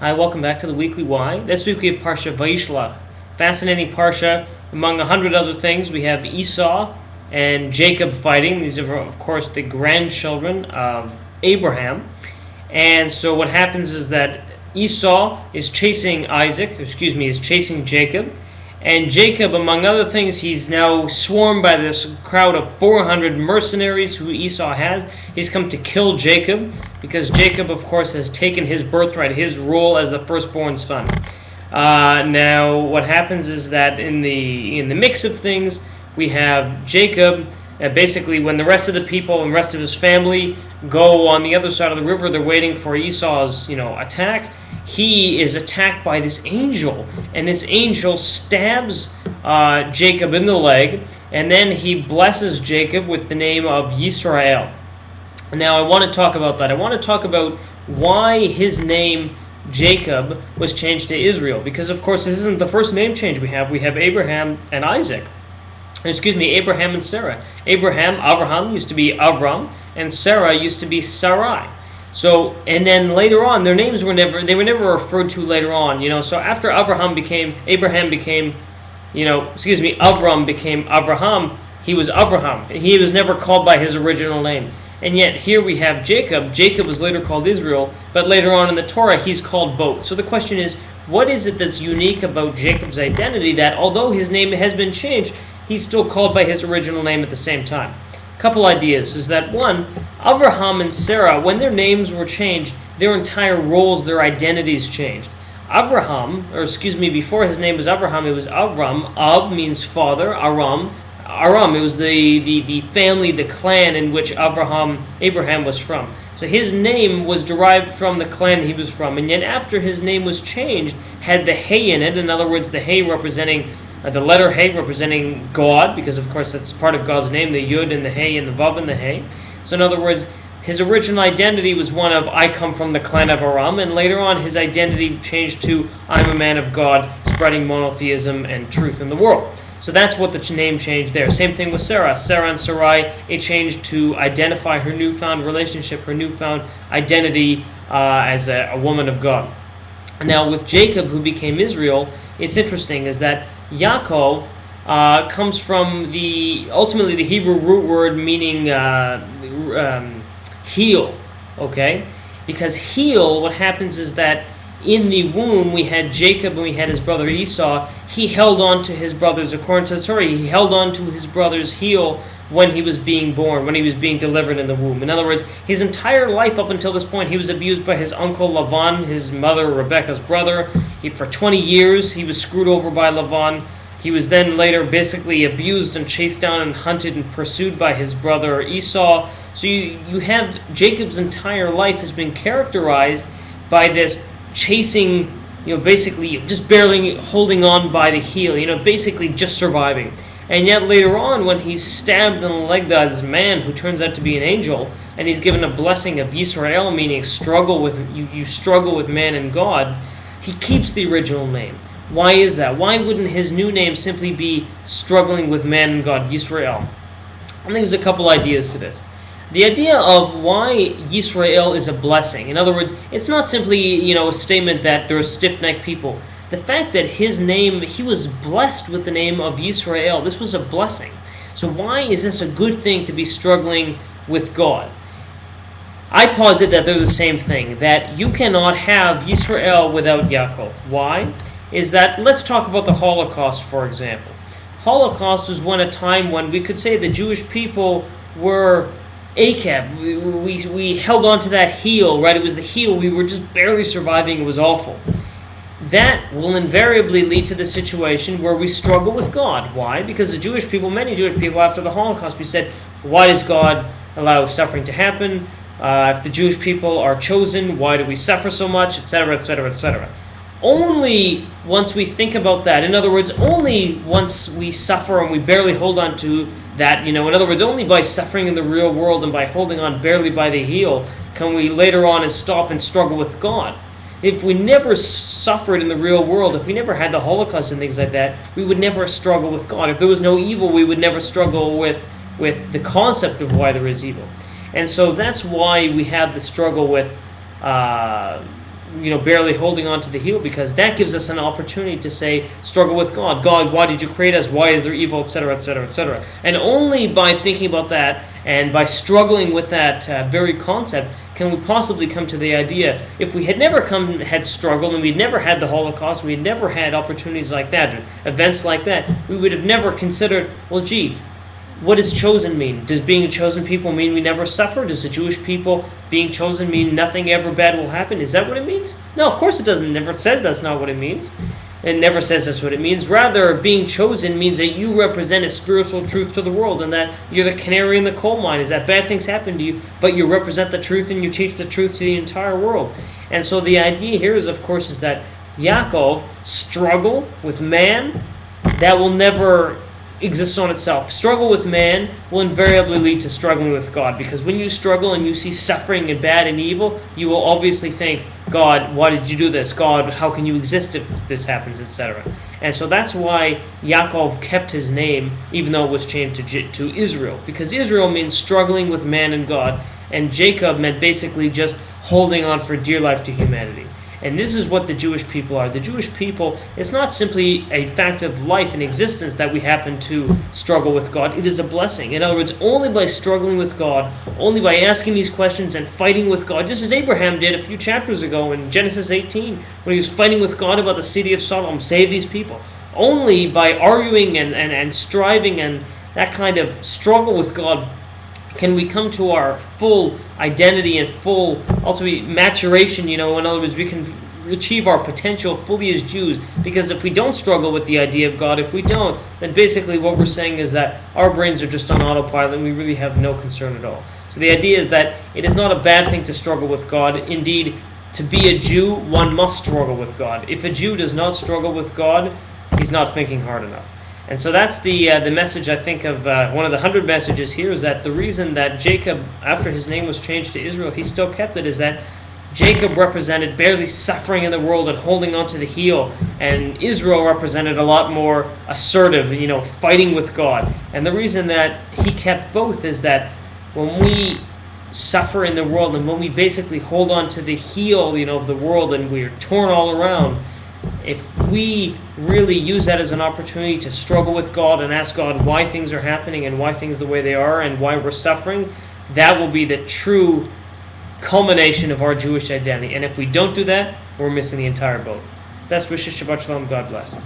Hi, welcome back to the Weekly Why. This week we have Parsha Vayishlach. Fascinating Parsha. Among 100 other things, we have Esau and Jacob fighting. These are, of course, the grandchildren of Abraham. And so what happens is that Esau is chasing Jacob. And Jacob, among other things, he's now swarmed by this crowd of 400 mercenaries who Esau has. He's come to kill Jacob because Jacob, of course, has taken his birthright, his role as the firstborn son. Now, what happens is that in the mix of things, we have Jacob. Basically, when the rest of the people and the rest of his family go on the other side of the river, they're waiting for Esau's, attack. He is attacked by this angel, and this angel stabs Jacob in the leg, and then he blesses Jacob with the name of Yisrael. Now, I want to talk about that. I want to talk about why his name Jacob was changed to Israel, because of course this isn't the first name change we have. We have Abraham and Isaac. Abraham and Sarah. Avraham used to be Avram, and Sarah used to be Sarai. So, and then later on, their names were never referred to later on, So after Avram became Avraham, he was Avraham. He was never called by his original name. And yet here we have Jacob. Jacob was later called Israel, but later on in the Torah, he's called both. So the question is, what is it that's unique about Jacob's identity that although his name has been changed, he's still called by his original name at the same time? Couple ideas is that one, Avraham and Sarah, when their names were changed, their entire roles, their identities changed. Before his name was Avraham, it was Avram. Av means father. Aram, it was the family, the clan in which Abraham was from. So his name was derived from the clan he was from, and yet after his name was changed, had the Hey in it. In other words, the Hey representing the letter Hey representing God, because of course that's part of God's name, the Yud and the Hey and the Vav and the Hey. So in other words, his original identity was one of, I come from the clan of Aram, and later on his identity changed to, I'm a man of God, spreading monotheism and truth in the world. So that's what the name changed there. Same thing with Sarah. Sarah and Sarai, it changed to identify her newfound relationship, her newfound identity as a woman of God. Now with Jacob, who became Israel, it's interesting is that Yaakov comes from ultimately the Hebrew root word meaning heel, okay? Because heel, what happens is that in the womb we had Jacob and we had his brother Esau. He held on to his brothers, according to the Torah, he held on to his brother's heel when he was being born, when he was being delivered in the womb. In other words, his entire life up until this point, he was abused by his uncle Lavan, his mother Rebekah's brother. For 20 years, he was screwed over by Lavan. He was then later basically abused and chased down and hunted and pursued by his brother Esau. So you have Jacob's entire life has been characterized by this chasing, basically just barely holding on by the heel, basically just surviving. And yet later on, when he's stabbed in the leg by this man who turns out to be an angel, and he's given a blessing of Yisrael, meaning you struggle with man and God, he keeps the original name. Why is that? Why wouldn't his new name simply be struggling with man and God, Yisrael? I think there's a couple ideas to this. The idea of why Yisrael is a blessing. In other words, it's not simply, a statement that they're stiff-necked people. The fact that his name, he was blessed with the name of Yisrael, this was a blessing. So why is this a good thing to be struggling with God? I posit that they're the same thing, that you cannot have Yisrael without Yaakov. Why? Is that, let's talk about the Holocaust, for example. Holocaust was a time when we could say the Jewish people were Akab. We held on to that heel, right? It was the heel. We were just barely surviving. It was awful. That will invariably lead to the situation where we struggle with God. Why? Because many Jewish people after the Holocaust, we said, why does God allow suffering to happen? If the Jewish people are chosen, why do we suffer so much? Etc., etc., etc. Only once we think about that, in other words, only once we suffer and we barely hold on to that, in other words, only by suffering in the real world and by holding on barely by the heel, can we later on stop and struggle with God. If we never suffered in the real world, if we never had the Holocaust and things like that, we would never struggle with God. If there was no evil, we would never struggle with the concept of why there is evil. And so that's why we have the struggle with barely holding on to the heel, because that gives us an opportunity to say, struggle with God. God, why did you create us? Why is there evil, etc., etc., etc. And only by thinking about that and by struggling with that very concept can we possibly come to the idea, if we had never had struggled, and we'd never had the Holocaust, we'd never had opportunities like that, events like that, we would have never considered, well, gee, what does chosen mean? Does being a chosen people mean we never suffer? Does the Jewish people being chosen mean nothing ever bad will happen? Is that what it means? No, of course it doesn't. It never says that's not what it means. It never says that's what it means. Rather, being chosen means that you represent a spiritual truth to the world, and that you're the canary in the coal mine. Is that bad things happen to you, but you represent the truth and you teach the truth to the entire world. And so the idea here is, of course, is that Yaakov struggle with man, that will never exist on itself. Struggle with man will invariably lead to struggling with God, because when you struggle and you see suffering and bad and evil, you will obviously think, God, why did you do this? God, how can you exist if this happens, etc. And so that's why Yaakov kept his name, even though it was changed to Israel, because Israel means struggling with man and God, and Jacob meant basically just holding on for dear life to humanity. And this is what the Jewish people are. The Jewish people, it's not simply a fact of life and existence that we happen to struggle with God. It is a blessing. In other words, only by struggling with God, only by asking these questions and fighting with God, just as Abraham did a few chapters ago in Genesis 18, when he was fighting with God about the city of Sodom, save these people. Only by arguing and striving and that kind of struggle with God can we come to our full identity and full, ultimately, maturation. In other words, we can achieve our potential fully as Jews. Because if we don't struggle with the idea of God, if we don't, then basically what we're saying is that our brains are just on autopilot and we really have no concern at all. So the idea is that it is not a bad thing to struggle with God. Indeed, to be a Jew, one must struggle with God. If a Jew does not struggle with God, he's not thinking hard enough. And so that's the message, I think, of one of the 100 messages here, is that the reason that Jacob, after his name was changed to Israel, he still kept it, is that Jacob represented barely suffering in the world and holding on to the heel, and Israel represented a lot more assertive, fighting with God. And the reason that he kept both is that when we suffer in the world and when we basically hold on to the heel, of the world, and we're torn all around, if we really use that as an opportunity to struggle with God and ask God why things are happening and why things are the way they are and why we're suffering, that will be the true culmination of our Jewish identity. And if we don't do that, we're missing the entire boat. Best wishes, Shabbat Shalom, God bless.